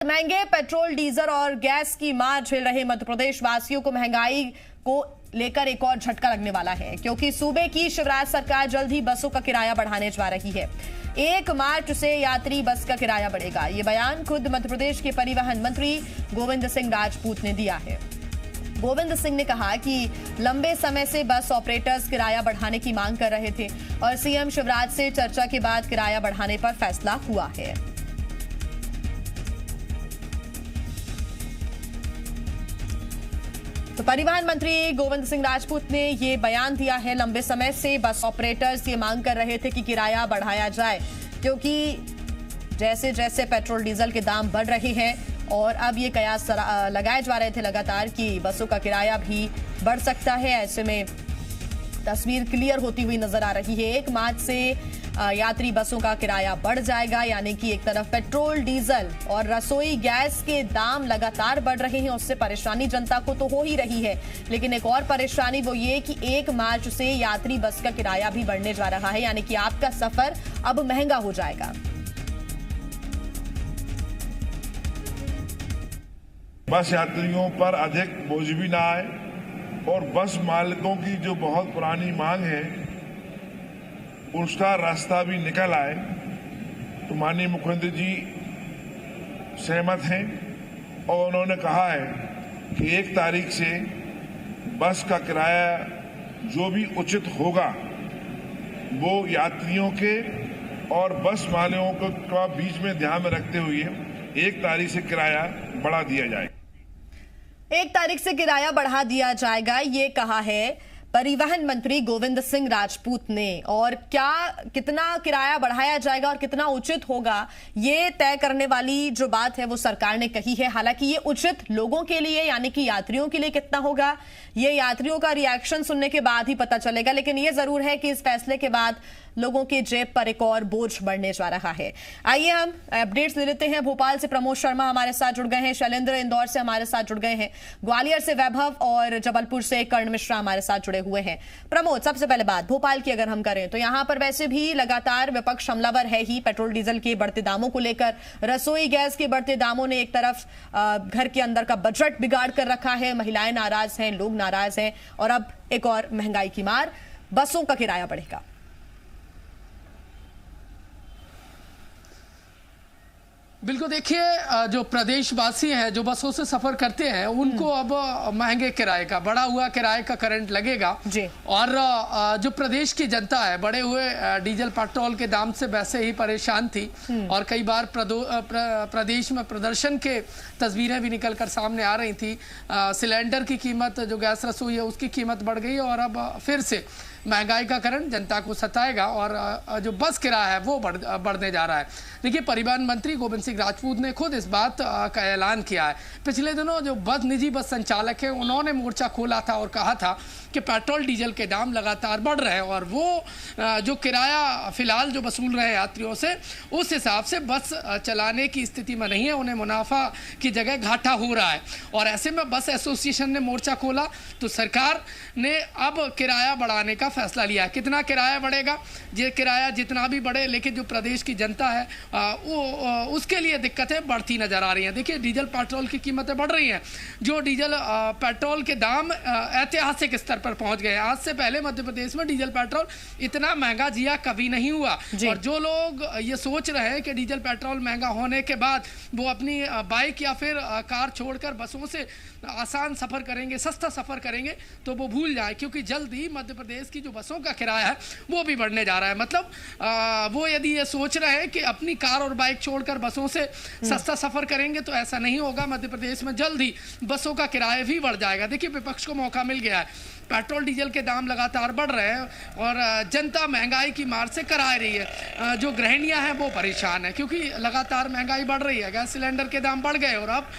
महंगे petrol diesel और gas की मार झेल रहे मध्य प्रदेश वासियों को महंगाई को लेकर एक और झटका लगने वाला है, क्योंकि सूबे की शिवराज सरकार जल्द ही बसों का किराया बढ़ाने जा रही है। 1 मार्च से यात्री बस का किराया बढ़ेगा। ये बयान खुद मध्य प्रदेश के परिवहन मंत्री गोविंद सिंह राजपूत ने दिया है। गोविंद सिंह ने कहा कि लंबे समय से बस ऑपरेटर्स किराया बढ़ाने की मांग कर रहे थे और सीएम शिवराज से चर्चा के बाद किराया बढ़ाने पर फैसला हुआ है। तो परिवहन मंत्री गोविंद सिंह राजपूत ने ये बयान दिया है। लंबे समय से बस ऑपरेटर्स ये मांग कर रहे थे कि किराया बढ़ाया जाए, क्योंकि जैसे जैसे पेट्रोल डीजल के दाम बढ़ रहे हैं और अब ये कयास लगाए जा रहे थे लगातार कि बसों का किराया भी बढ़ सकता है। ऐसे में तस्वीर क्लियर होती हुई नजर आ रही है। 1 मार्च से यात्री बसों का किराया बढ़ जाएगा, यानी कि एक तरफ पेट्रोल डीजल और रसोई गैस के दाम लगातार बढ़ रहे हैं, उससे परेशानी जनता को तो हो ही रही है, लेकिन एक और परेशानी वो ये कि 1 मार्च से यात्री बस का किराया भी बढ़ने जा रहा है, यानी कि आपका सफर अब महंगा हो जाएगा। बस यात्रियों पर अधिक बोझ भी ना आए और बस मालिकों की जो बहुत पुरानी मांग है उसका रास्ता भी निकल आए। तो माननीय मुख्यमंत्री जी सहमत हैं और उन्होंने कहा है कि 1 तारीख से बस का किराया जो भी उचित होगा वो यात्रियों के और बस मालिकों का बीच में ध्यान में रखते हुए 1 तारीख से किराया बढ़ा दिया जाएगा। 1 तारीख से किराया बढ़ा दिया जाएगा, ये कहा है परिवहन मंत्री गोविंद सिंह राजपूत ने। और कितना किराया बढ़ाया जाएगा और कितना उचित होगा, ये तय करने वाली जो बात है वो सरकार ने कही है। हालांकि ये उचित लोगों के लिए यानी कि यात्रियों के लिए कितना होगा, ये यात्रियों का रिएक्शन सुनने के बाद ही पता चलेगा। लेकिन ये जरूर है कि इस फैसले के बाद लोगों के जेब पर एक और बोझ बढ़ने जा रहा है। आइए हम अपडेट्स ले लेते हैं। भोपाल से प्रमोद शर्मा हमारे साथ जुड़ गए हैं, शैलेंद्र इंदौर से हमारे साथ जुड़ गए हैं, ग्वालियर से वैभव और जबलपुर से कर्ण मिश्रा हमारे साथ जुड़े हुए हैं। प्रमोद, सबसे पहले बात भोपाल की अगर हम करें तो यहां पर वैसे भी लगातार विपक्ष हमलावर है ही पेट्रोल डीजल के बढ़ते दामों को लेकर। रसोई गैस के बढ़ते दामों ने एक तरफ घर के अंदर का बजट बिगाड़ कर रखा है, महिलाएं नाराज हैं, लोग नाराज हैं, और अब एक और महंगाई की मार, बसों का किराया बढ़ेगा। बिल्कुल, देखिए जो प्रदेशवासी हैं जो बसों से सफर करते हैं उनको अब महंगे किराए का, बढ़ा हुआ किराए का करंट लगेगा जी। और जो प्रदेश की जनता है बढ़े हुए डीजल पेट्रोल के दाम से वैसे ही परेशान थी और कई बार प्रदेश में प्रदर्शन के तस्वीरें भी निकल कर सामने आ रही थी। सिलेंडर की कीमत, जो गैस रसोई है उसकी कीमत बढ़ गई और अब फिर से महंगाई का करंट जनता को सताएगा और जो बस किराया है वो बढ़ने जा रहा है। देखिए, परिवहन मंत्री गोविंद सिंह राजपूत ने खुद इस बात का ऐलान किया है। पिछले दिनों जो निजी बस संचालक है उन्होंने मोर्चा खोला था और कहा था कि पेट्रोल डीजल के दाम लगातार बढ़ रहे हैं और वो जो किराया फिलहाल जो वसूल रहे हैं यात्रियों से, उस हिसाब से बस चलाने की स्थिति में नहीं है, उन्हें मुनाफा की जगह घाटा हो रहा है। और ऐसे में बस एसोसिएशन ने मोर्चा खोला तो सरकार ने अब किराया बढ़ाने का फैसला लिया है। कितना किराया बढ़ेगा? ये किराया जितना भी बढ़े, लेकिन जो प्रदेश की जनता है उसके लिए दिक्कतें बढ़ती नजर आ रही हैं। देखिए, डीजल पेट्रोल की कीमतें बढ़ रही हैं। जो डीजल पेट्रोल के दाम ऐतिहासिक स्तर पर पहुंच गए। आज से पहले मध्य प्रदेश में डीजल पेट्रोल इतना महंगा जिया कभी नहीं हुआ। और जो लोग ये सोच रहे हैं कि डीजल पेट्रोल महंगा होने के बाद वो अपनी बाइक या फिर कार छोड़कर बसों से आसान सफर करेंगे, सस्ता सफर करेंगे, तो वो भूल जाए, क्योंकि जल्द ही मध्य प्रदेश की जो बसों का किराया है वो भी बढ़ने जा रहा है। मतलब वो यदि ये सोच रहे हैं कि अपनी कार और बाइक छोड़कर बसों से सस्ता सफर करेंगे तो ऐसा नहीं होगा। मध्य प्रदेश में जल्द ही बसों का किराया भी बढ़ जाएगा। देखिए, विपक्ष को मौका मिल गया है। पेट्रोल डीजल के दाम लगातार बढ़ रहे हैं और जनता महंगाई की मार से करा रही है। जो गृहिणियां हैं वो परेशान है, क्योंकि लगातार महंगाई बढ़ रही है। गैस सिलेंडर के दाम बढ़ गए और अब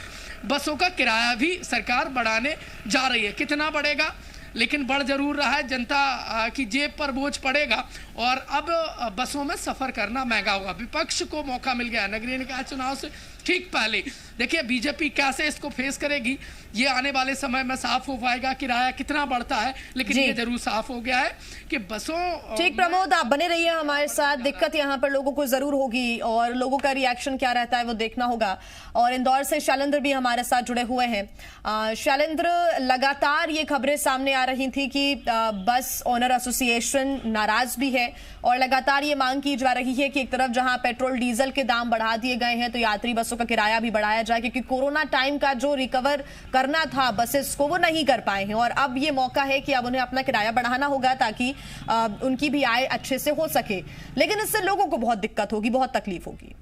बसों का किराया भी सरकार बढ़ाने जा रही है। कितना बढ़ेगा, लेकिन बढ़ जरूर रहा है। जनता की जेब पर बोझ पड़ेगा और अब बसों में सफर करना महंगा होगा। विपक्ष को मौका मिल गया है। नगरीय निकाय चुनाव से ठीक पहले। देखिए बीजेपी कैसे इसको फेस करेगी ये आने वाले समय में साफ हो पाएगा, किराया कितना बढ़ता है, लेकिन ये जरूर साफ हो गया है कि बसों। ठीक प्रमोद, आप बने रहिए हमारे साथ। दिक्कत यहाँ पर लोगों को जरूर होगी और लोगों का रिएक्शन क्या रहता है वो देखना होगा। और इंदौर से शैलेंद्र भी हमारे साथ जुड़े हुए हैं। शैलेंद्र, लगातार ये खबरें सामने आ रही थी कि बस ओनर एसोसिएशन नाराज भी है और लगातार ये मांग की जा रही है कि एक तरफ जहां पेट्रोल डीजल के दाम बढ़ा दिए गए हैं तो यात्री बसों का किराया भी बढ़ाया जाए, क्योंकि कोरोना टाइम का जो रिकवर करना था बसेस को वो नहीं कर पाए हैं और अब ये मौका है कि अब उन्हें अपना किराया बढ़ाना होगा ताकि उनकी भी आय अच्छे से हो सके। लेकिन इससे लोगों को बहुत दिक्कत होगी, बहुत तकलीफ होगी।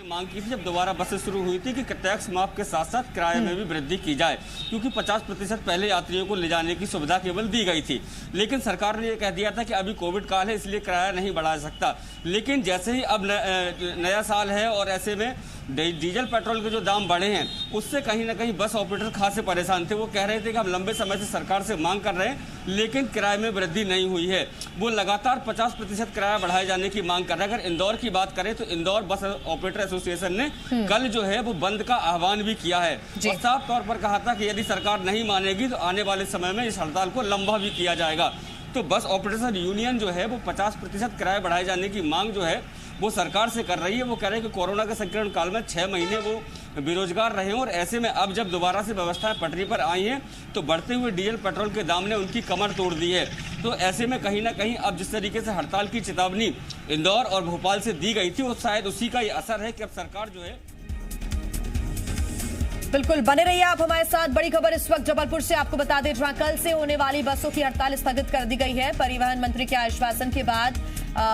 मांग की थी जब दोबारा बसें शुरू हुई थी कि टैक्स माफ के साथ साथ किराए में भी वृद्धि की जाए, क्योंकि 50% पहले यात्रियों को ले जाने की सुविधा केवल दी गई थी। लेकिन सरकार ने ये कह दिया था कि अभी कोविड काल है इसलिए किराया नहीं बढ़ा सकता। लेकिन जैसे ही अब नया साल है और ऐसे में डीजल पेट्रोल के जो दाम बढ़े हैं उससे कहीं ना कहीं बस ऑपरेटर खासे परेशान थे। वो कह रहे थे कि हम लंबे समय से सरकार से मांग कर रहे हैं लेकिन किराए में वृद्धि नहीं हुई है। वो लगातार 50% किराया बढ़ाए जाने की मांग कर रहे हैं। अगर इंदौर की बात करें तो इंदौर बस ऑपरेटर एसोसिएशन ने कल जो है वो बंद का आह्वान भी किया है और साफ तौर पर कहा था कि यदि सरकार नहीं मानेगी तो आने वाले समय में इस हड़ताल को लंबा भी किया जाएगा। तो बस ऑपरेटर यूनियन जो है वो 50% किराया बढ़ाए जाने की मांग जो है वो सरकार से कर रही है। वो कह रहे हैं कि कोरोना के संक्रमण काल में 6 महीने वो बेरोजगार रहे और ऐसे में अब जब दोबारा से व्यवस्थाएं पटरी पर आई हैं तो बढ़ते हुए डीजल पेट्रोल के दाम ने उनकी कमर तोड़ दी है। तो ऐसे में कहीं ना कहीं अब जिस तरीके से हड़ताल की चेतावनी इंदौर और भोपाल से दी गई थी वो शायद उसी का ये असर है कि अब सरकार जो है। बिल्कुल बने रहिए आप हमारे साथ। बड़ी खबर इस वक्त जबलपुर से आपको बता दें, जहां कल से होने वाली बसों की हड़ताल स्थगित कर दी गई है। परिवहन मंत्री के आश्वासन के बाद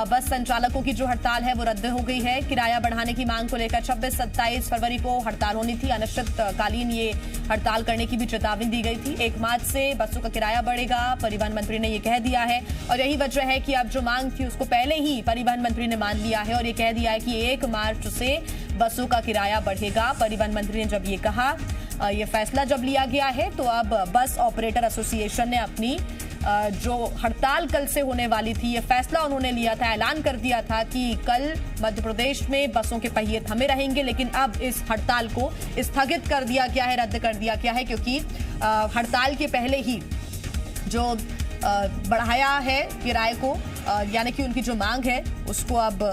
बस संचालकों की जो हड़ताल है वो रद्द हो गई है। किराया बढ़ाने की मांग को लेकर 26-27 फरवरी को हड़ताल होनी थी। अनिश्चितकालीन ये हड़ताल करने की भी चेतावनी दी गई थी। 1 मार्च से बसों का किराया बढ़ेगा, परिवहन मंत्री ने ये कह दिया है और यही वजह है कि अब जो मांग थी उसको पहले ही परिवहन मंत्री ने मान लिया है और ये कह दिया है कि 1 मार्च से बसों का किराया बढ़ेगा। परिवहन मंत्री ने जब ये कहा, ये फैसला जब लिया गया है तो अब बस ऑपरेटर एसोसिएशन ने अपनी जो हड़ताल कल से होने वाली थी ये फैसला उन्होंने लिया था, ऐलान कर दिया था कि कल मध्य प्रदेश में बसों के पहिए थमे रहेंगे। लेकिन अब इस हड़ताल को स्थगित कर दिया गया है, रद्द कर दिया गया है, क्योंकि हड़ताल के पहले ही जो बढ़ाया है किराए को, यानी कि उनकी जो मांग है उसको अब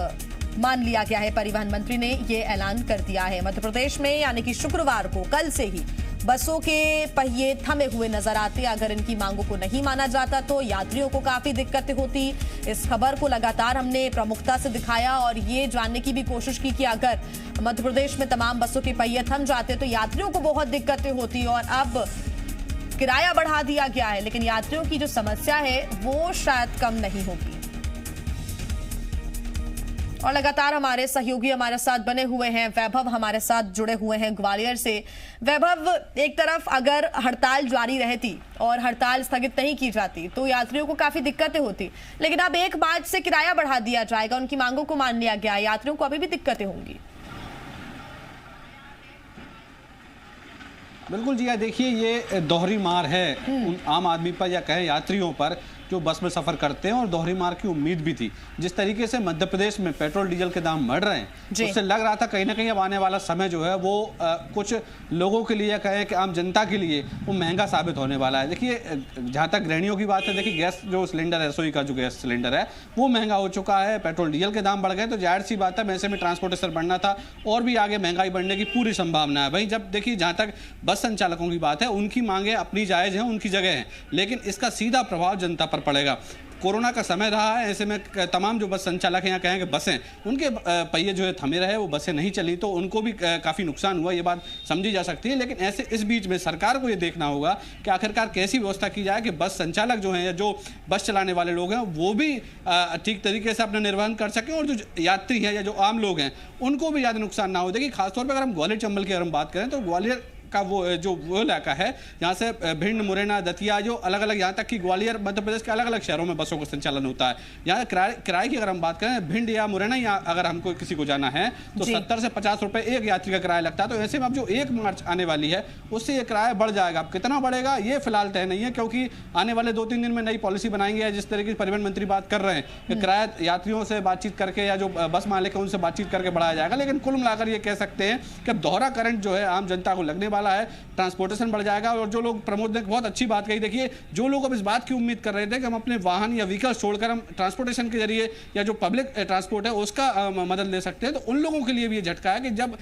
मान लिया गया है। परिवहन मंत्री ने ये ऐलान कर दिया है। मध्य प्रदेश में यानी कि शुक्रवार को कल से ही बसों के पहिए थमे हुए नजर आते। अगर इनकी मांगों को नहीं माना जाता तो यात्रियों को काफी दिक्कतें होती। इस खबर को लगातार हमने प्रमुखता से दिखाया और ये जानने की भी कोशिश की कि अगर मध्य प्रदेश में तमाम बसों के पहिए थम जाते तो यात्रियों को बहुत दिक्कतें होती। और अब किराया बढ़ा दिया गया है लेकिन यात्रियों की जो समस्या है वो शायद कम नहीं होगी। और लगातार हमारे सहयोगी हमारे साथ बने हुए हैं। वैभव हमारे साथ जुड़े हुए हैं ग्वालियर से। वैभव, एक तरफ अगर हड़ताल जारी रहती और हड़ताल स्थगित नहीं की जाती तो यात्रियों को काफी दिक्कतें होती, लेकिन अब 1 मार्च से किराया बढ़ा दिया जाएगा, उनकी मांगों को मान लिया गया, यात्रियों को अभी भी दिक्कतें होंगी। बिल्कुल जी, देखिए ये दोहरी मार है उन आम आदमी पर या कहें यात्रियों पर जो बस में सफर करते हैं और दोहरी मार की उम्मीद भी थी। जिस तरीके से मध्य प्रदेश में पेट्रोल डीजल के दाम बढ़ रहे हैं उससे लग रहा था कहीं ना कहीं अब आने वाला समय जो है वो कुछ लोगों के लिए कहें कि आम जनता के लिए वो महंगा साबित होने वाला है। देखिए जहां तक गृहिणियों की बात है, देखिए गैस जो सिलेंडर है, रसोई का जो गैस सिलेंडर है वो महंगा हो चुका है, पेट्रोल डीजल के दाम बढ़ गए तो जाहिर सी बात है वैसे में ट्रांसपोर्टेशन बढ़ना था और भी आगे महंगाई बढ़ने की पूरी संभावना है। भाई जब देखिए जहां तक बस संचालकों की बात है उनकी मांगे अपनी जायज हैं, उनकी जगह है, लेकिन इसका सीधा प्रभाव जनता पर पड़ेगा। कोरोना का समय रहा है, ऐसे में तमाम जो बस संचालक यहाँ कहें कि बसें उनके पहिए जो है थमे रहे, वो बसें नहीं चली तो उनको भी काफ़ी नुकसान हुआ, ये बात समझी जा सकती है। लेकिन ऐसे इस बीच में सरकार को ये देखना होगा कि आखिरकार कैसी व्यवस्था की जाए कि बस संचालक जो हैं या जो बस चलाने वाले लोग हैं वो भी ठीक तरीके से अपना निर्वहन कर सकें और जो यात्री हैं या जो आम लोग हैं उनको भी ज़्यादा नुकसान ना हो। देखिए खासतौर पर अगर हम ग्वालियर चंबल की अगर हम बात करें तो ग्वालियर का वो इलाका है, यहाँ से भिंड, मुरैना, दतिया, जो अलग अलग, यहाँ तक कि ग्वालियर, मध्य प्रदेश के अलग अलग शहरों में बसों का संचालन होता है। यहाँ किराए की अगर हम बात करें, भिंड या मुरैना या अगर हमको किसी को जाना है तो 70 से 50 रुपए एक यात्री का किराया लगता है। तो ऐसे में अब जो 1 मार्च आने वाली है उससे ये किराया बढ़ जाएगा। अब कितना बढ़ेगा ये फिलहाल तय नहीं है, क्योंकि आने वाले 2-3 दिन में नई पॉलिसी बनाएंगे, जिस तरह की परिवहन मंत्री बात कर रहे हैं कि किराया यात्रियों से बातचीत करके या जो बस मालिक है उनसे बातचीत करके बढ़ाया जाएगा। लेकिन कुल मिलाकर ये कह सकते हैं कि अब दोहरा करंट जो है आम जनता को लगने वाला है, ट्रांसपोर्टेशन बढ़ जाएगा। और जो लोग, प्रमोद ने बहुत अच्छी बात कही, देखिए जो लोग अब इस बात की उम्मीद कर रहे थे कि हम अपने वाहन या व्हीकल छोड़कर हम ट्रांसपोर्टेशन के जरिए या जो पब्लिक ट्रांसपोर्ट है उसका मदद ले सकते हैं, तो उन लोगों के लिए भी ये झटका है कि जब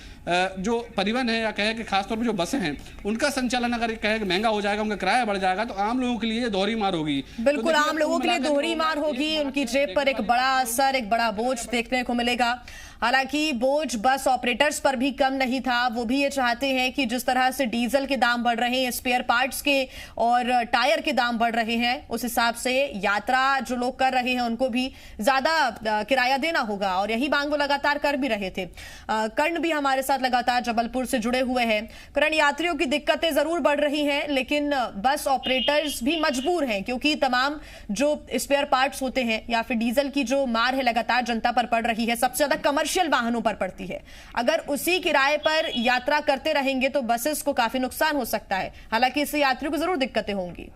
जो परिवहन है या कहे कि खासतौर पर जो बसें हैं उनका संचालन अगर कहे कि महंगा हो जाएगा, उनका किराया बढ़ जाएगा, तो आम लोगों के लिए दोहरी मार होगी। बिल्कुल, आम लोगों के लिए दोहरी मार होगी, उनकी जेब पर एक बड़ा असर, एक बड़ा बोझ देखने को मिलेगा। हालांकि बोझ बस ऑपरेटर्स पर भी कम नहीं था। वो भी ये चाहते हैं कि जिस तरह से डीजल के दाम बढ़ रहे हैं, स्पेयर पार्ट्स के और टायर के दाम बढ़ रहे हैं, उस हिसाब से यात्रा जो लोग कर रहे हैं उनको भी ज्यादा किराया देना होगा, और यही मांग वो लगातार कर भी रहे थे। कर्ण भी हमारे साथ लगातार जबलपुर से जुड़े हुए हैं। कर्ण, यात्रियों की दिक्कतें जरूर बढ़ रही हैं, लेकिन बस ऑपरेटर्स भी मजबूर हैं, क्योंकि तमाम जो स्पेयर पार्ट्स होते हैं या फिर डीजल की जो मार है लगातार जनता पर पड़ रही है, सबसे ज्यादा कमर्शियल वाहनों पर पड़ती है। अगर उसी किराए पर यात्रा करते रहेंगे तो बसेस को काफी नुकसान हो सकता है। हालांकि इससे यात्रियों को जरूर दिक्कतें होंगी।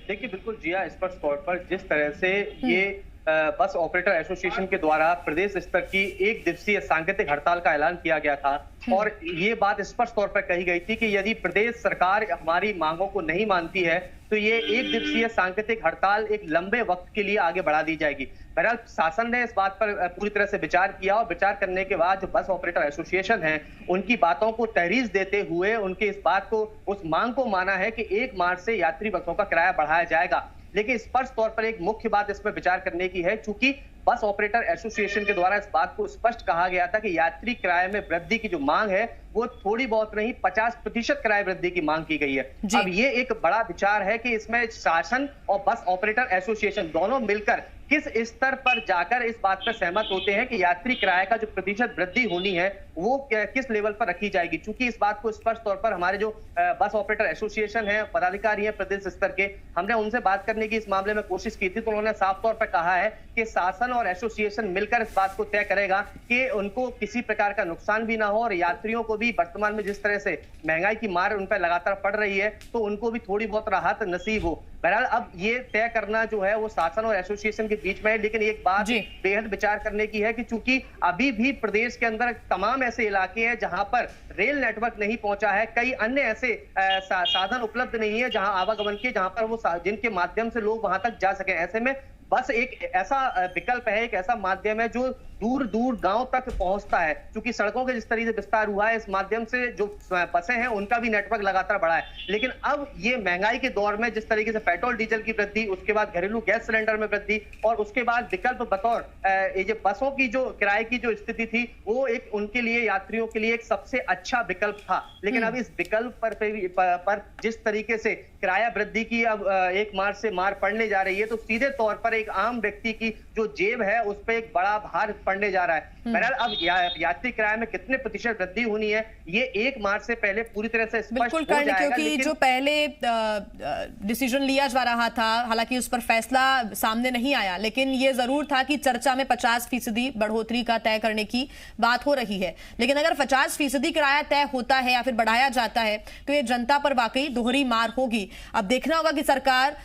देखिए बिल्कुल जिया, स्पष्ट तौर पर जिस तरह से ये बस ऑपरेटर एसोसिएशन के द्वारा प्रदेश स्तर की 1 दिवसीय सांकेतिक हड़ताल का ऐलान किया गया था, और ये बात स्पष्ट तौर पर कही गई थी कि यदि प्रदेश सरकार हमारी मांगों को नहीं मानती है तो ये 1 दिवसीय सांकेतिक हड़ताल एक लंबे वक्त के लिए आगे बढ़ा दी जाएगी। बहरहाल शासन ने इस बात पर पूरी तरह से विचार किया, और विचार करने के बाद जो बस ऑपरेटर एसोसिएशन है उनकी बातों को तहरीर देते हुए उनके इस बात को, उस मांग को माना है कि 1 मार्च से यात्री बसों का किराया बढ़ाया जाएगा। लेकिन स्पष्ट तौर पर एक मुख्य बात इसमें विचार करने की है, चूंकि बस ऑपरेटर एसोसिएशन के द्वारा इस बात को स्पष्ट कहा गया था कि यात्री किराए में वृद्धि की जो मांग है वो थोड़ी बहुत नहीं 50% किराए वृद्धि की मांग की गई है। अब ये एक बड़ा विचार है कि इसमें शासन और बस ऑपरेटर एसोसिएशन दोनों मिलकर किस स्तर पर जाकर इस बात पर सहमत होते हैं कि यात्री किराए का जो प्रतिशत वृद्धि होनी है वो किस लेवल पर रखी जाएगी। चूंकि इस बात को स्पष्ट तौर पर हमारे जो बस ऑपरेटर एसोसिएशन है, पदाधिकारी हैं प्रदेश स्तर के, हमने उनसे बात करने की इस मामले में कोशिश की थी, तो उन्होंने साफ तौर पर कहा है कि शासन और एसोसिएशन मिलकर इस बात को तय करेगा कि उनको किसी प्रकार का नुकसान भी ना हो, और यात्रियों को भी वर्तमान में जिस तरह से महंगाई की मार उन पर लगातार पड़ रही है तो उनको भी थोड़ी बहुत राहत नसीब हो। बहरहाल अब ये तय करना जो है वो शासन और एसोसिएशन के बीच में है, लेकिन एक बात बेहद विचार करने की है कि चूंकि अभी भी प्रदेश के अंदर तमाम ऐसे इलाके हैं जहां पर रेल नेटवर्क नहीं पहुंचा है, कई अन्य ऐसे साधन उपलब्ध नहीं है जहां आवागमन के, जहां पर वो जिनके माध्यम से लोग वहां तक जा सके। ऐसे में बस एक ऐसा विकल्प है, एक ऐसा माध्यम है जो दूर दूर गांव तक पहुंचता है। क्योंकि सड़कों के जिस तरीके से विस्तार हुआ है, इस माध्यम से जो बसें हैं उनका भी नेटवर्क लगातार बढ़ा है। लेकिन अब ये महंगाई के दौर में जिस तरीके से पेट्रोल डीजल की वृद्धि, उसके बाद घरेलू गैस सिलेंडर में वृद्धि, और उसके बाद विकल्प बतौर ये जो बसों की जो किराए की जो स्थिति थी वो एक उनके लिए, यात्रियों के लिए एक सबसे अच्छा विकल्प था। लेकिन अब इस विकल्प पर जिस तरीके से किराया वृद्धि की अब 1 मार्च से मार पड़ने जा रही है, तो सीधे तौर पर एक आम व्यक्ति की जो जेब है उस पर एक बड़ा भार पड़ने जा रहा है। बहरहाल अब यात्री किराए में कितने प्रतिशत वृद्धि होनी है ये 1 मार्च से पहले पूरी तरह से स्पष्ट हो जाएगा। क्योंकि जो पहले डिसीजन लिया जा रहा था, हालांकि उस पर फैसला सामने नहीं आया, लेकिन ये जरूर था कि चर्चा में 50% बढ़ोतरी का तय करने की बात हो रही है। लेकिन अगर 50% किराया तय होता है या फिर बढ़ाया जाता है तो ये जनता पर वाकई दोहरी मार होगी। अब देखना होगा कि सरकार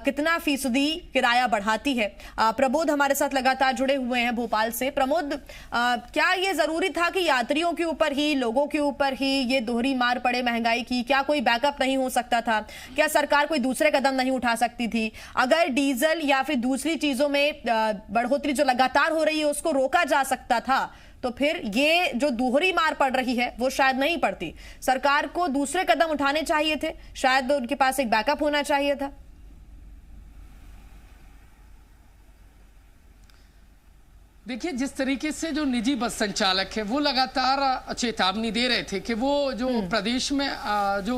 कितना फीसदी किराया बढ़ाती है। प्रमोद हमारे साथ लगातार जुड़े हुए हैं भोपाल से। प्रमोद, क्या ये जरूरी था कि यात्रियों के ऊपर ही, लोगों के ऊपर ही ये दोहरी मार पड़े महंगाई की? क्या कोई बैकअप नहीं हो सकता था? क्या सरकार कोई दूसरे कदम नहीं उठा सकती थी? अगर डीजल या फिर दूसरी चीजों में बढ़ोतरी जो लगातार हो रही है उसको रोका जा सकता था तो फिर ये जो दोहरी मार पड़ रही है वो शायद नहीं पड़ती। सरकार को दूसरे कदम उठाने चाहिए थे, शायद उनके पास एक बैकअप होना चाहिए था। देखिए, जिस तरीके से जो निजी बस संचालक है वो लगातार चेतावनी दे रहे थे कि वो जो प्रदेश में जो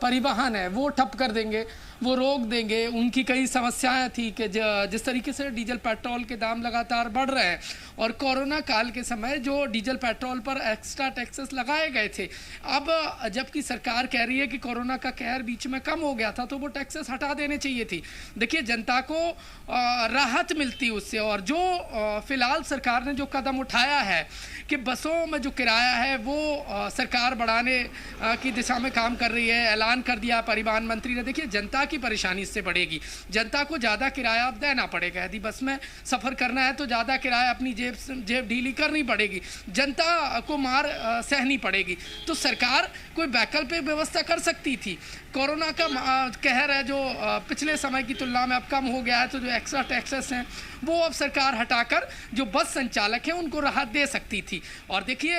परिवहन है वो ठप कर देंगे, वो रोक देंगे। उनकी कई समस्याएं थी कि जिस तरीके से डीजल पेट्रोल के दाम लगातार बढ़ रहे हैं और कोरोना काल के समय जो डीजल पेट्रोल पर एक्स्ट्रा टैक्सेस लगाए गए थे, अब जबकि सरकार कह रही है कि कोरोना का कहर बीच में कम हो गया था तो वो टैक्सेस हटा देने चाहिए थी। देखिए, जनता को राहत मिलती उससे। और जो फिलहाल सरकार ने जो कदम उठाया है कि बसों में जो किराया है वो सरकार बढ़ाने की दिशा में काम कर रही है, ऐलान कर दिया परिवहन मंत्री ने। देखिए, जनता की परेशानी इससे बढ़ेगी, जनता को ज़्यादा किराया अब देना पड़ेगा। यदि बस में सफ़र करना है तो ज़्यादा किराया अपनी जेब ढीली करनी पड़ेगी, जनता को मार सहनी पड़ेगी। तो सरकार कोई वैकल्पिक व्यवस्था कर सकती थी। कोरोना का कहर है जो पिछले समय की तुलना में अब कम हो गया है, तो जो एक्स्ट्रा टैक्सेस हैं वो अब सरकार हटाकर जो बस संचालक हैं उनको राहत दे सकती थी। और देखिए,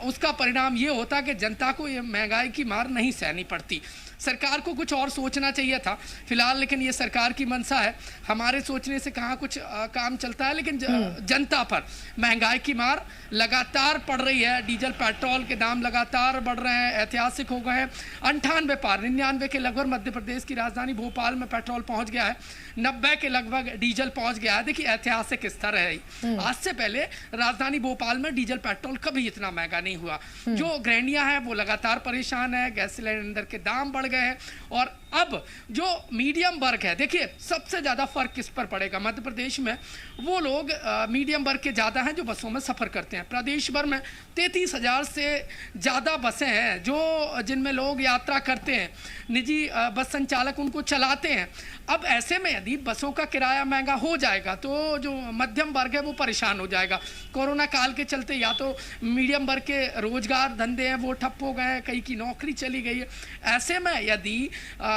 उसका परिणाम ये होता कि जनता को ये महंगाई की मार नहीं सहनी पड़ती। सरकार को कुछ और सोचना चाहिए था फिलहाल, लेकिन ये सरकार की मंशा है। हमारे सोचने से कहाँ कुछ काम चलता है, लेकिन जनता पर महंगाई की मार लगातार पड़ रही है। डीजल पेट्रोल के दाम लगातार बढ़ रहे हैं, ऐतिहासिक हो गए हैं। 98 पार 99 के लगभग मध्य प्रदेश की राजधानी भोपाल में पेट्रोल पहुंच गया है, 90 के लगभग डीजल पहुंच गया है। देखिए, ऐतिहासिक स्तर है। आज से पहले राजधानी भोपाल में डीजल पेट्रोल कभी इतना महंगा नहीं हुआ। जो गृहिणियां हैं वो लगातार परेशान है, गैस सिलेंडर के दाम बढ़ गए हैं। और अब जो मीडियम वर्ग है, देखिए सबसे ज्यादा फर्क किस पर पड़ेगा मध्य प्रदेश में, वो लोग मीडियम वर्ग के ज्यादा हैं जो बसों में सफर करते हैं। प्रदेश भर में 33,000 से ज्यादा बसें हैं जो जिनमें लोग यात्रा करते हैं, निजी बस संचालक उनको चलाते हैं। अब ऐसे में यदि बसों का किराया महंगा हो जाएगा तो जो मध्यम वर्ग है वो परेशान हो जाएगा। कोरोना काल के चलते या तो मीडियम वर्ग के रोजगार धंधे हैं वो ठप हो गए हैं, कई की नौकरी चली गई है। ऐसे में यदि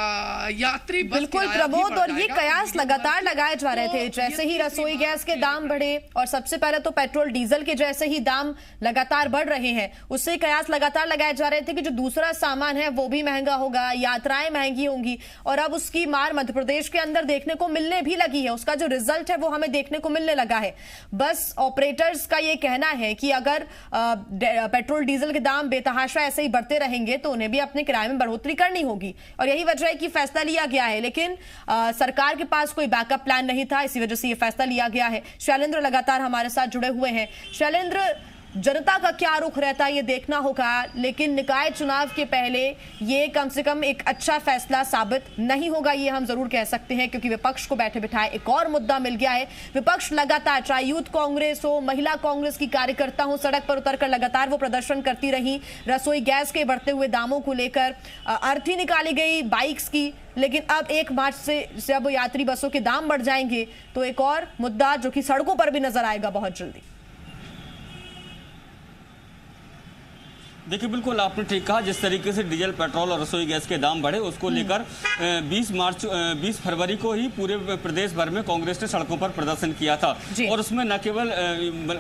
यात्री बस बिल्कुल प्रबोध, और ये कयास लगातार लगाए जा रहे थे, जैसे ही रसोई गैस के दाम बढ़े और सबसे पहले तो पेट्रोल डीजल के जैसे ही दाम लगातार बढ़ रहे हैं, उससे कयास लगातार लगाए जा रहे थे कि जो दूसरा सामान है वो भी महंगा होगा, यात्राएं महंगी होंगी। और अब उसकी मार मध्य प्रदेश के अंदर देखने को मिलने भी लगी है। उसका जो रिजल्ट है वो हमें देखने को मिलने लगा है। बस ऑपरेटर्स का ये कहना है कि अगर पेट्रोल डीजल के दाम बेतहाशा ऐसे ही बढ़ते रहेंगे तो उन्हें भी अपने किराए में बढ़ोतरी करनी होगी, और यही वजह है कि फैसला लिया गया है। लेकिन सरकार के पास कोई बैकअप प्लान नहीं था, इसी वजह से यह फैसला लिया गया है। शैलेंद्र लगातार हमारे साथ जुड़े हुए हैं। शैलेंद्र, जनता का क्या रुख रहता है ये देखना होगा, लेकिन निकाय चुनाव के पहले ये कम से कम एक अच्छा फैसला साबित नहीं होगा, ये हम जरूर कह सकते हैं, क्योंकि विपक्ष को बैठे बिठाए एक और मुद्दा मिल गया है। विपक्ष लगातार, चाहे यूथ कांग्रेस हो, महिला कांग्रेस की कार्यकर्ता हो, सड़क पर उतरकर लगातार वो प्रदर्शन करती रही। रसोई गैस के बढ़ते हुए दामों को लेकर अर्थी निकाली गई बाइक्स की, लेकिन अब 1 मार्च से जब यात्री बसों के दाम बढ़ जाएंगे तो एक और मुद्दा जो कि सड़कों पर भी नजर आएगा बहुत जल्दी। देखिए, बिल्कुल आपने ठीक कहा। जिस तरीके से डीजल पेट्रोल और रसोई गैस के दाम बढ़े उसको लेकर 20 फरवरी को ही पूरे प्रदेश भर में कांग्रेस ने सड़कों पर प्रदर्शन किया था। और उसमें न केवल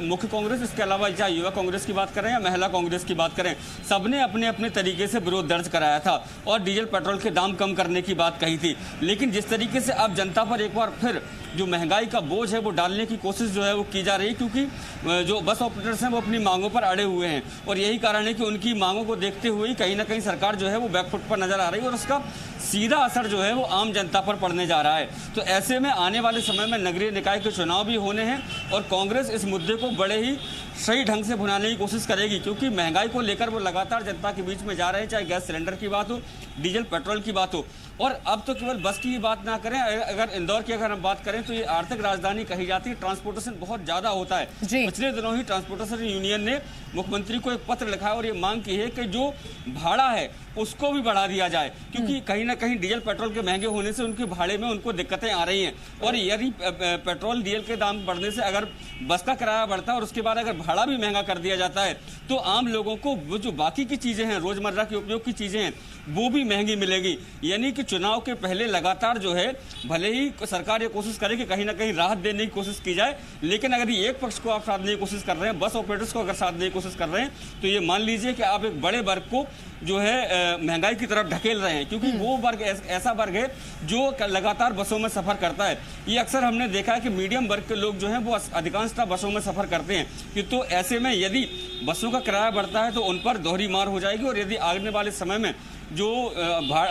मुख्य कांग्रेस, इसके अलावा चाहे युवा कांग्रेस की बात करें या महिला कांग्रेस की बात करें, सबने अपने अपने तरीके से विरोध दर्ज कराया था और डीजल पेट्रोल के दाम कम करने की बात कही थी। लेकिन जिस तरीके से अब जनता पर एक बार फिर जो महंगाई का बोझ है वो डालने की कोशिश जो है वो की जा रही है, क्योंकि जो बस ऑपरेटर्स हैं वो अपनी मांगों पर अड़े हुए हैं और यही कारण है कि उनकी मांगों को देखते हुए कहीं ना कहीं सरकार जो है वो बैकफुट पर नजर आ रही है और उसका सीधा असर जो है वो आम जनता पर पड़ने जा रहा है। तो ऐसे में आने वाले समय में नगरीय निकाय के चुनाव भी होने हैं और कांग्रेस इस मुद्दे को बड़े ही सही ढंग से भुनाने की कोशिश करेगी, क्योंकि महंगाई को लेकर वो लगातार जनता के बीच में जा रहे हैं, चाहे गैस सिलेंडर की बात हो, डीजल पेट्रोल की बात हो। और अब तो केवल बस की ही बात ना करें, अगर इंदौर की अगर हम बात करें तो ये आर्थिक राजधानी कही जाती है, ट्रांसपोर्टेशन बहुत ज्यादा होता है। पिछले दिनों ही ट्रांसपोर्टेशन यूनियन ने मुख्यमंत्री को एक पत्र लिखा है और ये मांग की है कि जो भाड़ा है उसको भी बढ़ा दिया जाए, क्योंकि कहीं ना कहीं डीजल पेट्रोल के महंगे होने से उनके भाड़े में उनको दिक्कतें आ रही हैं। और यदि पेट्रोल डीजल के दाम बढ़ने से अगर बस का किराया बढ़ता है और उसके बाद अगर भाड़ा भी महंगा कर दिया जाता है तो आम लोगों को वो जो बाकी की चीजें हैं, रोजमर्रा के उपयोग की चीजें हैं, वो भी महंगी मिलेगी। यानी कि चुनाव के पहले लगातार जो है भले ही सरकार ये कोशिश करे कि कहीं ना कहीं राहत देने की कोशिश की जाए, लेकिन अगर एक पक्ष को आप साधने की कोशिश कर रहे हैं, बस ऑपरेटर्स को अगर साधने की कोशिश कर रहे हैं, तो ये मान लीजिए कि आप एक बड़े वर्ग को जो है महंगाई की तरफ ढकेल रहे हैं, क्योंकि वो वर्ग ऐसा वर्ग है जो लगातार बसों में सफर करता है। ये अक्सर हमने देखा है कि मीडियम वर्ग के लोग जो हैं वो अधिकांशतः बसों में सफर करते हैं कि तो ऐसे में यदि बसों का किराया बढ़ता है तो उन पर दोहरी मार हो जाएगी और यदि आने वाले समय में जो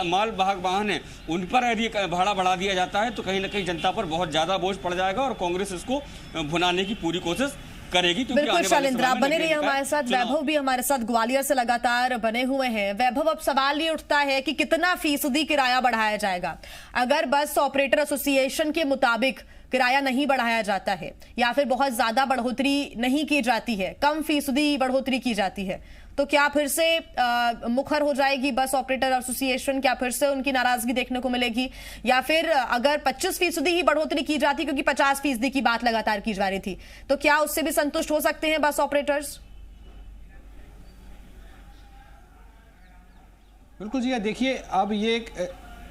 माल वाहक वाहन है उन पर यदि भाड़ा बढ़ा दिया जाता है तो कहीं ना कहीं जनता पर बहुत ज्यादा बोझ पड़ जाएगा और कांग्रेस इसको भुनाने की पूरी कोशिश करेगी। बिल्कुल शैलेंद्र, आप बने रहिए हमारे साथ। वैभव भी हमारे साथ ग्वालियर से लगातार बने हुए हैं। वैभव, अब सवाल ये उठता है कि कितना फीसदी किराया बढ़ाया जाएगा? अगर बस ऑपरेटर एसोसिएशन के मुताबिक किराया नहीं बढ़ाया जाता है या फिर बहुत ज्यादा बढ़ोतरी नहीं की जाती है, कम फीसदी बढ़ोतरी की जाती है, तो क्या फिर से मुखर हो जाएगी बस ऑपरेटर एसोसिएशन? क्या फिर से उनकी नाराजगी देखने को मिलेगी? या फिर अगर 25% ही बढ़ोतरी की जाती, क्योंकि 50% की बात लगातार की जा रही थी, तो क्या उससे भी संतुष्ट हो सकते हैं बस ऑपरेटर्स? बिल्कुल जी, देखिए अब ये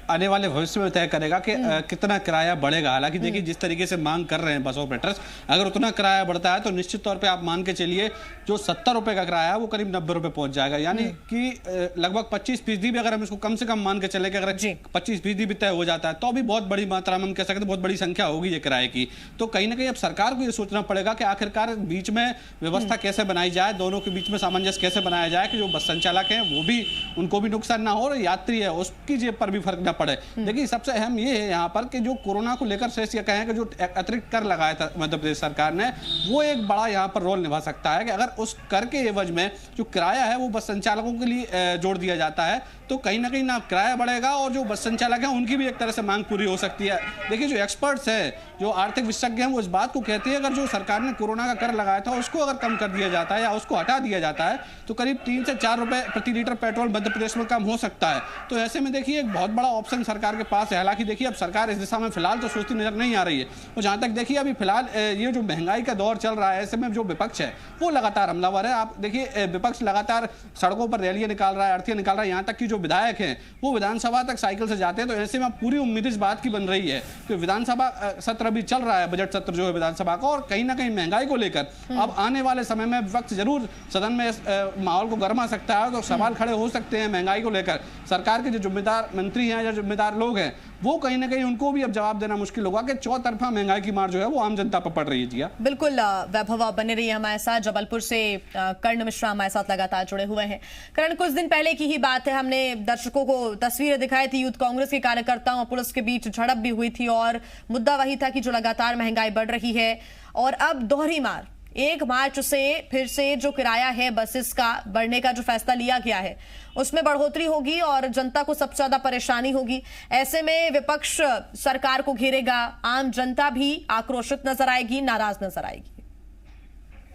आने वाले भविष्य में तय करेगा कि कितना किराया बढ़ेगा। हालांकि देखिए जिस तरीके से मांग कर रहे हैं बस ऑपरेटर्स, अगर उतना किराया बढ़ता है तो निश्चित तौर पे आप मान के चलिए जो 70 रुपए का किराया है वो करीब 90 रुपए पहुंच जाएगा। यानी कि लगभग 25% भी अगर हम इसको कम से कम मान के चले कि अगर 25% भी तय हो जाता है तो भी बहुत बड़ी मात्रा में हम कह सकते हैं बहुत बड़ी संख्या होगी ये किराए की। तो कहीं ना कहीं अब सरकार को ये सोचना पड़ेगा कि आखिरकार बीच में व्यवस्था कैसे बनाई जाए, दोनों के बीच में सामंजस्य कैसे बनाया जाए कि जो बस संचालक हैं वो भी, उनको भी नुकसान ना हो और यात्री है उसकी जेब पर भी फर्क ना पड़े। देखिए सबसे अहम ये है यहाँ पर कि जो कोरोना को लेकर शेष ये कहें कि जो अतिरिक्त कर लगाया था मध्य प्रदेश सरकार ने, वो एक बड़ा यहाँ पर रोल निभा सकता है कि अगर उस कर के एवज में जो किराया है वो बस संचालकों के लिए जोड़ दिया जाता है तो कहीं ना किराया बढ़ेगा और जो बस संचालक हैं उनकी भी एक तरह से मांग पूरी हो सकती है। देखिए जो एक्सपर्ट्स हैं, जो आर्थिक विशेषज्ञ हैं, वो इस बात को कहते हैं अगर जो सरकार ने कोरोना का कर लगाया था उसको अगर कम कर दिया जाता है या उसको हटा दिया जाता है तो करीब 3 से 4 रुपए प्रति लीटर पेट्रोल मध्य प्रदेश में कम हो सकता है। तो ऐसे में देखिए एक बहुत बड़ा ऑप्शन सरकार के पास है। हालांकि देखिए अब सरकार इस दिशा में फिलहाल तो सोचती नजर नहीं आ रही है। तो जहां तक देखिए अभी फिलहाल ये जो महंगाई का दौर चल रहा है, ऐसे में जो विपक्ष है वो लगातार हमलावर है। आप देखिए विपक्ष लगातार सड़कों पर रैलियां निकाल रहा है, अर्थीयां निकाल रहा है, यहाँ तक कि जो विधायक हैं वो विधानसभा तक साइकिल से जाते हैं। तो ऐसे में पूरी उम्मीद इस बात की बन रही है कि विधानसभा सत्र अभी चल रहा है, बजट सत्र जो है विधानसभा का, और कहीं ना कहीं महंगाई को लेकर अब आने वाले समय में विपक्ष जरूर सदन में माहौल को गरमा सकता है। तो सवाल खड़े हो सकते हैं महंगाई को लेकर। सरकार के जो जिम्मेदार मंत्री हैं या जिम्मेदार लोग हैं वो कहीं ना कहीं उनको भी अब जवाब देना मुश्किल होगा कि चौतरफा महंगाई की मार जो है वो आम जनता पर पड़ रही है। जी बिल्कुल वैभव, बने रहिए हमारे साथ। जबलपुर से कर्ण मिश्रा हमारे साथ लगातार जुड़े हुए हैं। कर्ण, कुछ दिन पहले की ही बात है, हमने दर्शकों को तस्वीरें दिखाई थी, यूथ कांग्रेस के कार्यकर्ताओं और पुलिस के बीच झड़प भी हुई थी और मुद्दा वही था कि जो लगातार महंगाई बढ़ रही है और अब दोहरी मार 1 मार्च से फिर से जो किराया है बसेस का बढ़ने का जो फैसला लिया गया है उसमें बढ़ोतरी होगी और जनता को सबसे ज्यादा परेशानी होगी। ऐसे में विपक्ष सरकार को घेरेगा, आम जनता भी आक्रोशित नजर आएगी, नाराज नजर आएगी।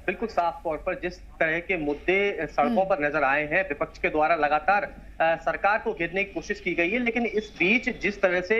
बिल्कुल साफ तौर पर जिस तरह के मुद्दे सड़कों पर नजर आए हैं विपक्ष के द्वारा लगातार सरकार को घेरने की कोशिश की गई है, लेकिन इस बीच जिस तरह से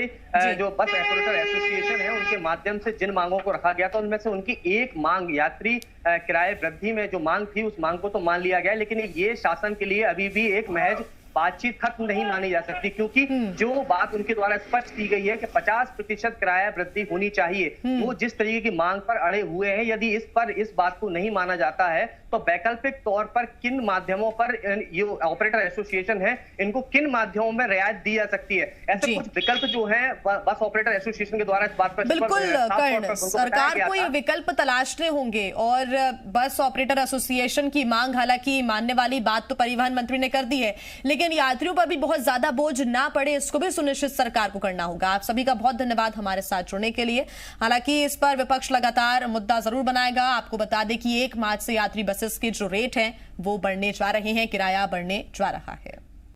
जो बस ऑपरेटर एसोसिएशन है उनके माध्यम से जिन मांगों को रखा गया था उनमें से उनकी एक मांग यात्री किराए वृद्धि में जो मांग थी उस मांग को तो मान लिया गया, लेकिन ये शासन के लिए अभी भी एक महज बातचीत खत्म नहीं मानी जा सकती, क्योंकि जो बात उनके द्वारा स्पष्ट की गई है कि 50% किराया वृद्धि होनी चाहिए, वो जिस तरीके की मांग पर अड़े हुए हैं। यदि इस बात को नहीं माना जाता है तो वैकल्पिक तौर पर किन माध्यमों पर ये ऑपरेटर एसोसिएशन है इनको किन माध्यमों में रियायत दी जा सकती है, ऐसे कुछ विकल्प जो है बस ऑपरेटर एसोसिएशन के द्वारा इस बात पर बिल्कुल कर्ण, सरकार को ये विकल्प तलाशने होंगे और बस ऑपरेटर एसोसिएशन की मांग हालांकि मानने वाली बात तो परिवहन मंत्री ने कर दी है, लेकिन यात्रियों पर भी बहुत ज्यादा बोझ ना पड़े इसको भी सुनिश्चित सरकार को करना होगा। आप सभी का बहुत धन्यवाद हमारे साथ जुड़ने के लिए। हालांकि इस पर विपक्ष लगातार मुद्दा जरूर बनाएगा। आपको बता दें कि 1 मार्च से यात्री बसेस के जो रेट हैं वो बढ़ने जा रहे हैं, किराया बढ़ने जा रहा है।